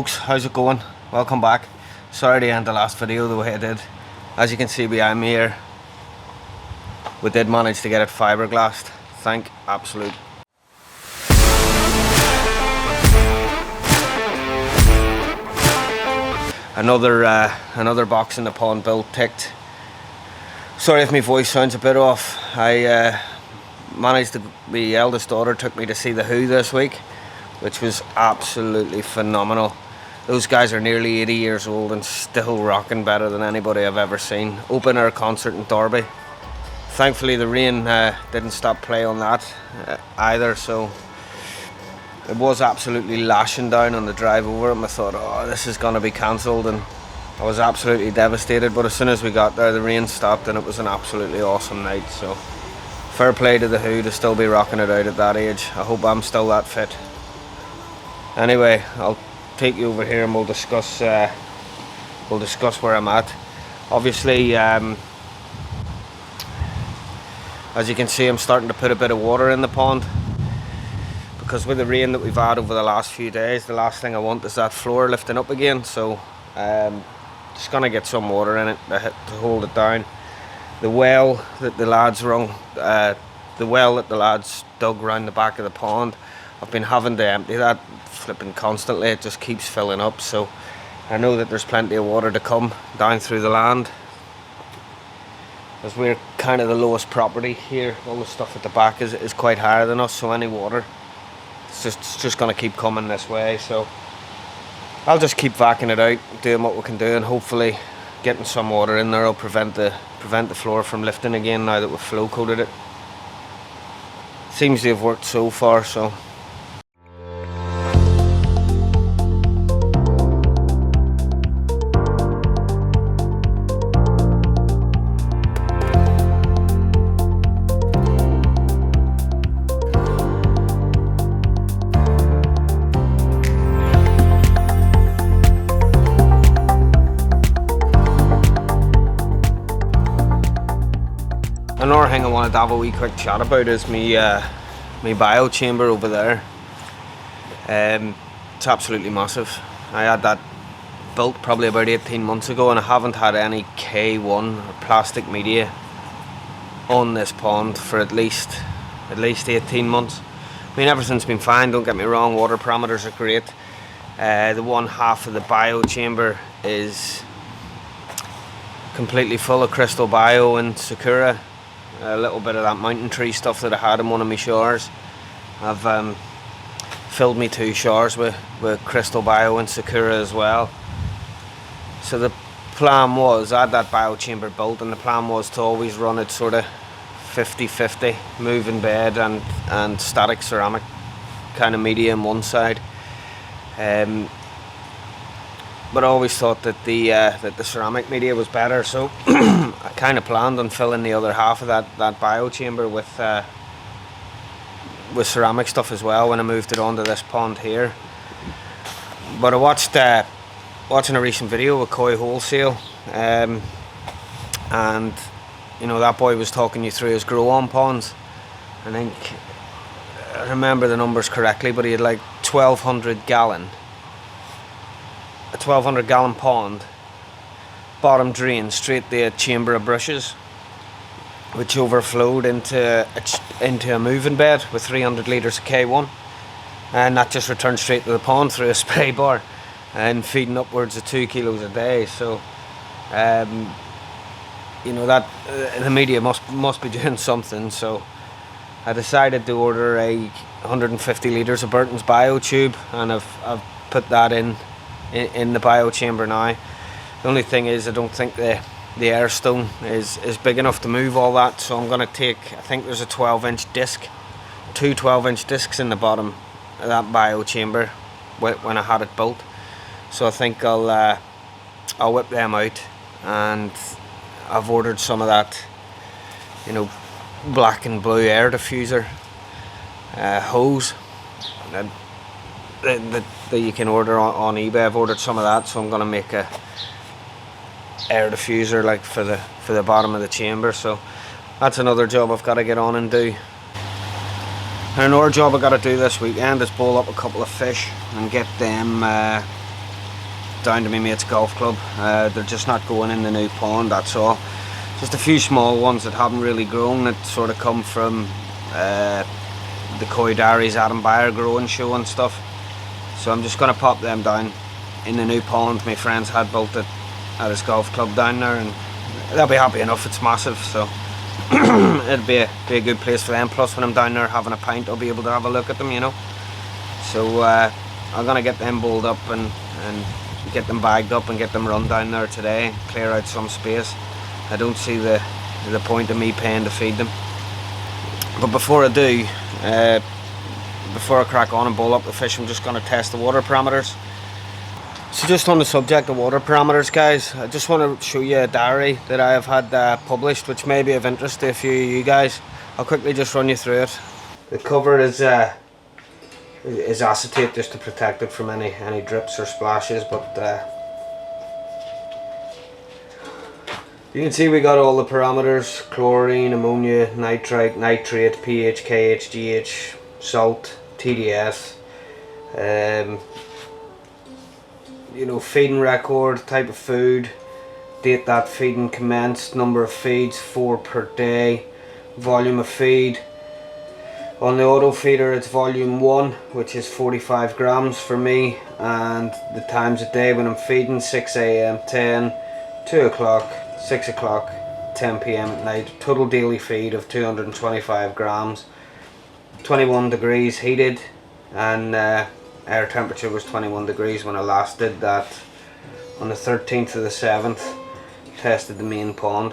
folks, how's it going? Welcome back. Sorry to end the last video the way I did. As you can see behind me here, we did manage to get it fiberglassed. Thank absolute. Another box in the pond built ticked. Sorry if my voice sounds a bit off. I managed to, my eldest daughter took me to see The Who this week, which was absolutely phenomenal. Those guys are nearly 80 years old and still rocking better than anybody I've ever seen. Open air concert in Derby. Thankfully the rain didn't stop play on that either, so it was absolutely lashing down on the drive over, and I thought, oh, this is going to be cancelled, and I was absolutely devastated. But as soon as we got there, the rain stopped and it was an absolutely awesome night. So fair play to The Who to still be rocking it out at that age. I hope I'm still that fit. Anyway, I'll take you over here and we'll discuss where I'm at. Obviously, as you can see, I'm starting to put a bit of water in the pond, because with the rain that we've had over the last few days, the last thing I want is that floor lifting up again. So just gonna get some water in it to hold it down. The well that the lads dug around the back of the pond, I've been having to empty that flipping constantly. It just keeps filling up, so I know that there's plenty of water to come down through the land, as we're kind of the lowest property here. All the stuff at the back is quite higher than us, so any water, it's just going to keep coming this way. So I'll just keep vacuuming it out, doing what we can do, and hopefully getting some water in there will prevent the floor from lifting again now that we've flow coated it. Seems to have worked so far. So another thing I wanted to have a wee quick chat about is my bio chamber over there. It's absolutely massive. I had that built probably about 18 months ago, and I haven't had any K1 or plastic media on this pond for at least 18 months. I mean, everything's been fine, don't get me wrong, water parameters are great. The one half of the bio chamber is completely full of crystal bio and sakura. A little bit of that mountain tree stuff that I had in one of my showers. I've filled me 2 showers with crystal bio and sakura as well. So the plan was, I had that bio chamber built, and the plan was to always run it sort of 50-50, moving bed and static ceramic kind of media on one side. But I always thought that the ceramic media was better, so I kind of planned on filling the other half of that bio chamber with ceramic stuff as well when I moved it onto this pond here. But I watched watching a recent video with Koi Wholesale, and you know, that boy was talking you through his grow on ponds. I think I remember the numbers correctly, but he had like 1,200 gallon pond, bottom drain straight to a chamber of brushes, which overflowed into a moving bed with 300 litres of K1, and that just returned straight to the pond through a spray bar and feeding upwards of 2 kilos a day. So you know, that the media must be doing something. So I decided to order a 150 litres of Burton's bio tube, and I've put that in the bio chamber now. The only thing is, I don't think the air stone is big enough to move all that, so I'm going to take, I think there's a 12-inch disc, 2 12-inch discs in the bottom of that bio chamber when I had it built. So I think I'll whip them out, and I've ordered some of that, you know, black and blue air diffuser hose that you can order on eBay. I've ordered some of that, so I'm going to make a air diffuser like for the bottom of the chamber. So that's another job I've got to get on and do. And another job I've got to do this weekend is bowl up a couple of fish and get them down to my mate's golf club. They're just not going in the new pond, that's all. Just a few small ones that haven't really grown, that sort of come from the Koi Diaries Adam Beyer growing show and stuff. So I'm just going to pop them down in the new pond my friends had built it at his golf club down there, and they'll be happy enough. It's massive, so it'd be a good place for them. Plus when I'm down there having a pint, I'll be able to have a look at them, you know. So I'm going to get them bowled up and get them bagged up and get them run down there today and clear out some space. I don't see the point of me paying to feed them. But before I do, before I crack on and bowl up the fish, I'm just going to test the water parameters. So just on the subject of water parameters, guys, I just want to show you a diary that I have had published, which may be of interest to a few of you guys. I'll quickly just run you through it. The cover is acetate just to protect it from any drips or splashes, but you can see we got all the parameters: chlorine, ammonia, nitrite, nitrate, pH, KH, GH, salt, TDS, you know, feeding record, type of food, date that feeding commenced, number of feeds 4 per day, volume of feed. On the auto feeder it's volume 1, which is 45 grams for me, and the times a day when I'm feeding: 6 AM, 10, 2 o'clock, 6 o'clock, 10 PM at night. Total daily feed of 225 grams, 21 degrees heated, and air temperature was 21 degrees when I last did that on the 13th of the 7th. Tested the main pond.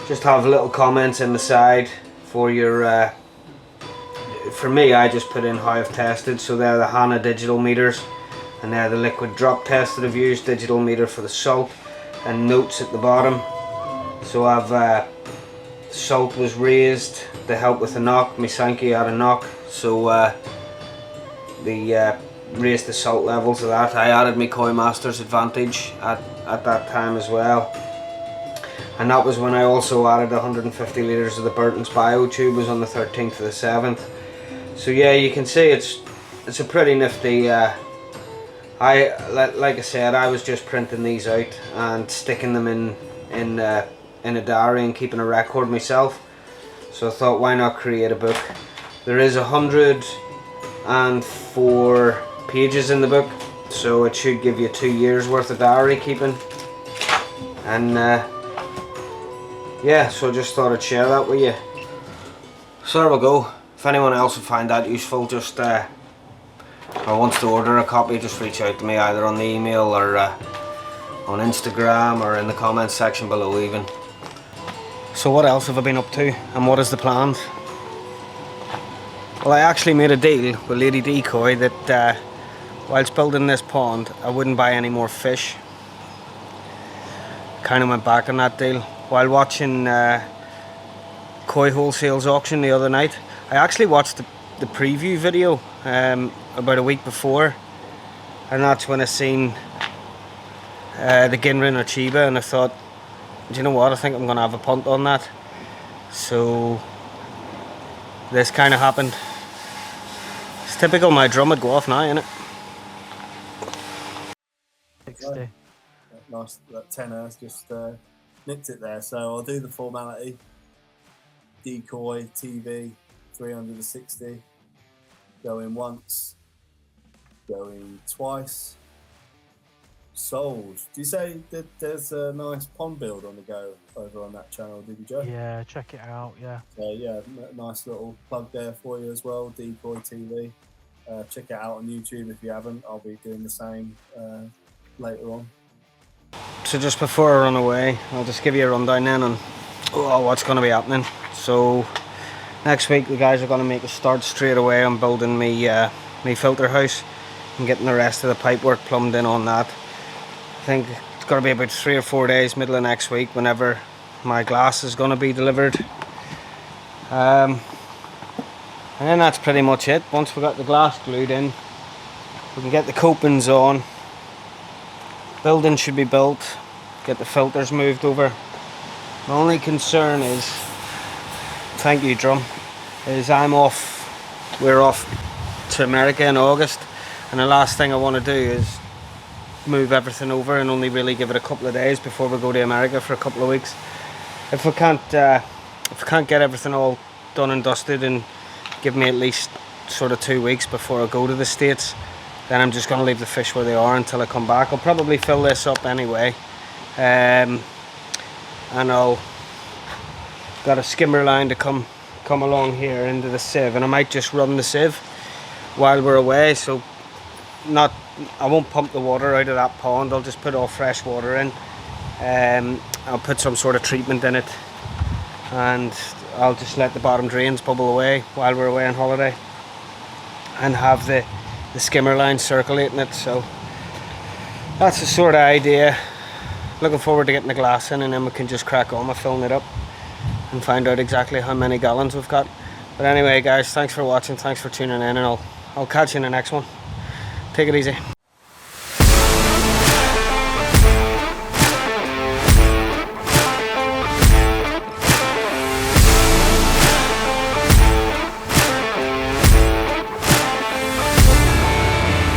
Just have little comments in the side for your for me. I just put in how I've tested. So they're the HANA digital meters, and they're the liquid drop test that I've used. Digital meter for the salt, and notes at the bottom. So I've salt was raised to help with the knock. My Sankey had a knock, so raised the salt levels of that. I added my Koi Masters Advantage at that time as well, and that was when I also added 150 litres of the Burton's Bio Tube. Was on the 13th of the 7th. So yeah, you can see it's a pretty nifty. Like I said, I was just printing these out and sticking them in a diary and keeping a record myself. So I thought, why not create a book? There is 104 pages in the book, so it should give you 2 years worth of diary keeping. And yeah, so I just thought I'd share that with you. So there we go. If anyone else would find that useful, just or wants to order a copy, just reach out to me either on the email or on Instagram or in the comments section below even. So what else have I been up to, and what is the plan? Well, I actually made a deal with Lady Decoy that whilst building this pond I wouldn't buy any more fish. Kind of went back on that deal while watching Koi Wholesale's auction the other night. I actually watched the preview video about a week before, and that's when I seen the Ginrin or Chiba, and I thought, do you know what, I think I'm gonna have a punt on that. So this kind of happened. It's typical, my drum would go off now, innit? 60. Nice, that tenor just nicked it there. So I'll do the formality. Decoy TV 360. Going once. Going twice. Sold. Do you say that there's a nice pond build on the go over on that channel, did you, Joe? Yeah, check it out, yeah. So yeah, nice little plug there for you as well, Decoy TV. Check it out on YouTube if you haven't. I'll be doing the same later on. So just before I run away, I'll just give you a rundown then on what's going to be happening. So next week the guys are going to make a start straight away on building me filter house and getting the rest of the pipework plumbed in on that. I think it's going to be about 3 or 4 days, middle of next week, whenever my glass is going to be delivered. And then that's pretty much it. Once we got the glass glued in, we can get the copings on. Building should be built, get the filters moved over. My only concern is, thank you drum, is we're off to America in August, and the last thing I want to do is move everything over and only really give it a couple of days before we go to America for a couple of weeks. If we can't get everything all done and dusted and give me at least sort of 2 weeks before I go to the States, then I'm just going to leave the fish where they are until I come back. I'll probably fill this up anyway, and I'll got a skimmer line to come along here into the sieve, and I might just run the sieve while we're away, so I won't pump the water out of that pond. I'll just put all fresh water in. I'll put some sort of treatment in it, and I'll just let the bottom drains bubble away while we're away on holiday, and have the skimmer line circulating it. So that's the sort of idea. Looking forward to getting the glass in, and then we can just crack on with filling it up and find out exactly how many gallons we've got. But anyway guys, thanks for watching, thanks for tuning in, and I'll catch you in the next one. Take it easy.